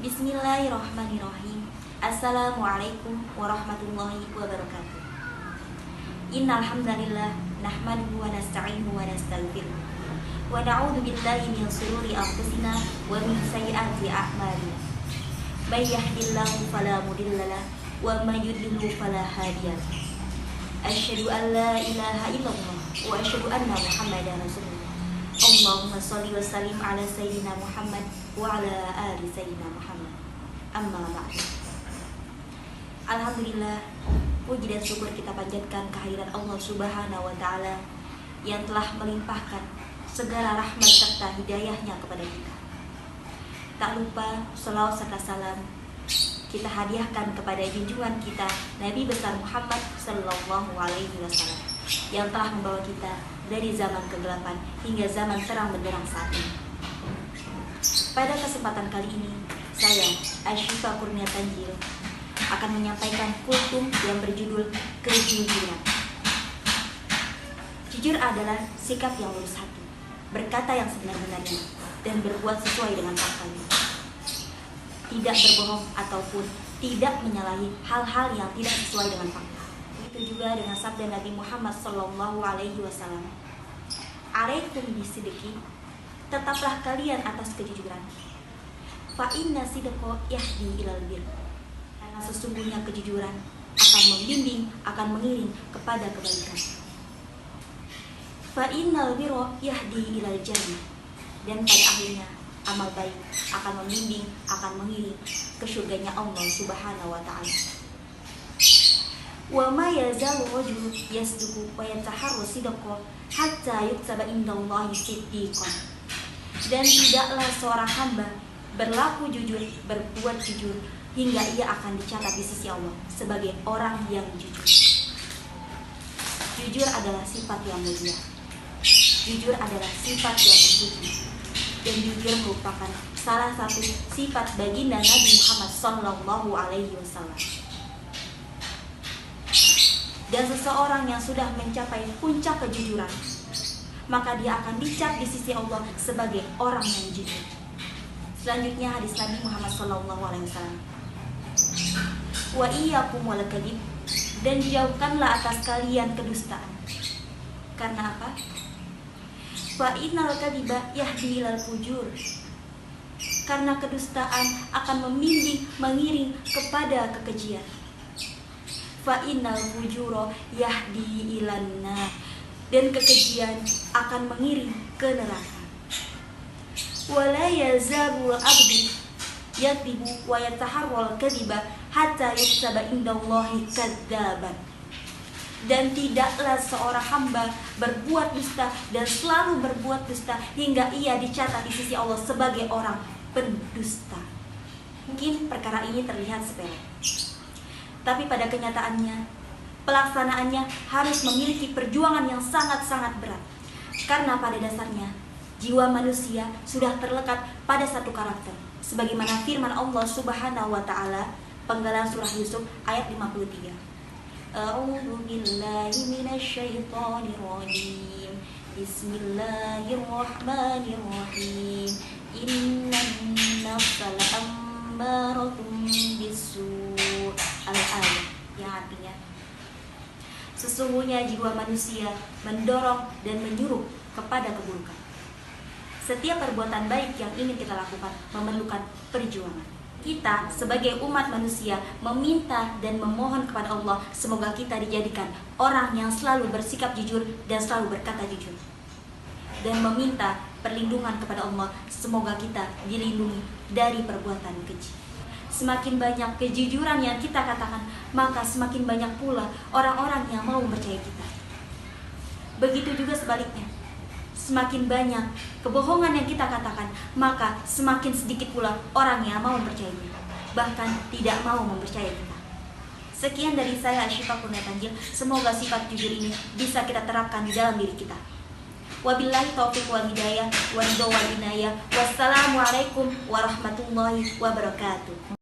Bismillahirrahmanirrahim. Assalamualaikum warahmatullahi wabarakatuh. Innal hamdalillah nahmaduhu wa nasta'inuhu wa nastaghfiruh wa na'udzu billahi min shururi anfusina wa min sayyiati a'malina. May yahdihillahu fala mudilla lahu wa may yudlil fala hadiya lahu. Asyhadu an la ilaha illallah wa asyhadu anna Muhammadar rasulullah. Allahumma sholli wa sallim ala sayyidina Muhammad wa ala ali sayyidina Muhammad. Amma ba'du. Alhamdulillah, puji dan syukur kita panjatkan kehadirat Allah Subhanahu wa taala yang telah melimpahkan segala rahmat serta hidayahnya kepada kita. Tak lupa shalawat serta salam kita hadiahkan kepada junjungan kita Nabi besar Muhammad sallallahu alaihi wasallam yang telah membawa kita dari zaman kegelapan hingga zaman terang benderang saat ini. Pada kesempatan kali ini, saya Asyifa Kurnia Tanjil akan menyampaikan kultum yang berjudul kejujuran. Jujur adalah sikap yang lurus hati, berkata yang sebenar-benarnya, dan berbuat sesuai dengan faktanya. Tidak berbohong ataupun tidak menyalahi hal-hal yang tidak sesuai dengan fakta. Itu juga dengan sabda Nabi Muhammad sallallahu alaihi wasallam. Alaikum bisidqi, tetaplah kalian atas kejujuran. Fa inna sidqa yahdi ilal bir. Karena sesungguhnya kejujuran akan membimbing, akan mengiring kepada kebaikan. Fa innal birra yahdi ilal jannah. Dan pada akhirnya amal baik akan membimbing, akan mengiring ke surganya Allah Subhanahu wa taala. Wa ma yazalu rajulu yasduqu wa yataharru sidqa hatta yuktaba indallahi siddiqan. Dan tidaklah seorang hamba berlaku jujur, berbuat jujur hingga ia akan dicatat di sisi Allah sebagai orang yang jujur. Jujur adalah sifat yang mulia. Jujur adalah sifat yang terpuji. Dan jujur merupakan salah satu sifat baginda Nabi Muhammad sallallahu alaihi wasallam. Dan seseorang yang sudah mencapai puncak kejujuran, maka dia akan dicap di sisi Allah sebagai orang yang jujur. Selanjutnya hadis Nabi Muhammad sallallahu alaihi wasallam. Wa iyyakum wal kadhib, dan jauhkanlah atas kalian kedustaan. Karena apa? Fa innal kadhiba yahdi ilal fujur. Karena kedustaan akan membimbing, mengiring kepada kekejian. Fa innal fujura yahdi ilan nar. Dan kekejian akan mengiring ke neraka. Wala yazabu abdi yakdibu wa yataharral kadhiba hatta yuktaba indallahi kadzaban. Dan tidaklah seorang hamba berbuat dusta dan selalu berbuat dusta hingga ia dicatat di sisi Allah sebagai orang pendusta. Mungkin perkara ini terlihat sepele, tapi pada kenyataannya, pelaksanaannya harus memiliki perjuangan yang sangat-sangat berat. Karena pada dasarnya, jiwa manusia sudah terlekat pada satu karakter. Sebagaimana firman Allah Subhanahu wa ta'ala, penggalan surah Yusuf ayat 53. A'udzu billahi minasyaitonir rajim. Bismillahirrahmanirrahim. Innan nafsal ammaratun bisu'. Al-ayat, yang artinya sesungguhnya jiwa manusia mendorong dan menyuruh kepada keburukan. Setiap perbuatan baik yang ingin kita lakukan memerlukan perjuangan. Kita sebagai umat manusia meminta dan memohon kepada Allah semoga kita dijadikan orang yang selalu bersikap jujur dan selalu berkata jujur. Dan meminta perlindungan kepada Allah semoga kita dilindungi dari perbuatan keji. Semakin banyak kejujuran yang kita katakan, maka semakin banyak pula orang-orang yang mau percaya kita. Begitu juga sebaliknya. Semakin banyak kebohongan yang kita katakan, maka semakin sedikit pula orang yang mau mempercayainya, bahkan tidak mau mempercayai kita. Sekian dari saya Asyifa Kurnia Tanjil. Semoga sifat jujur ini bisa kita terapkan di dalam diri kita. Wabillahi taufiq wal hidayah wa ridho wal inayah. Wassalamualaikum warahmatullahi wabarakatuh.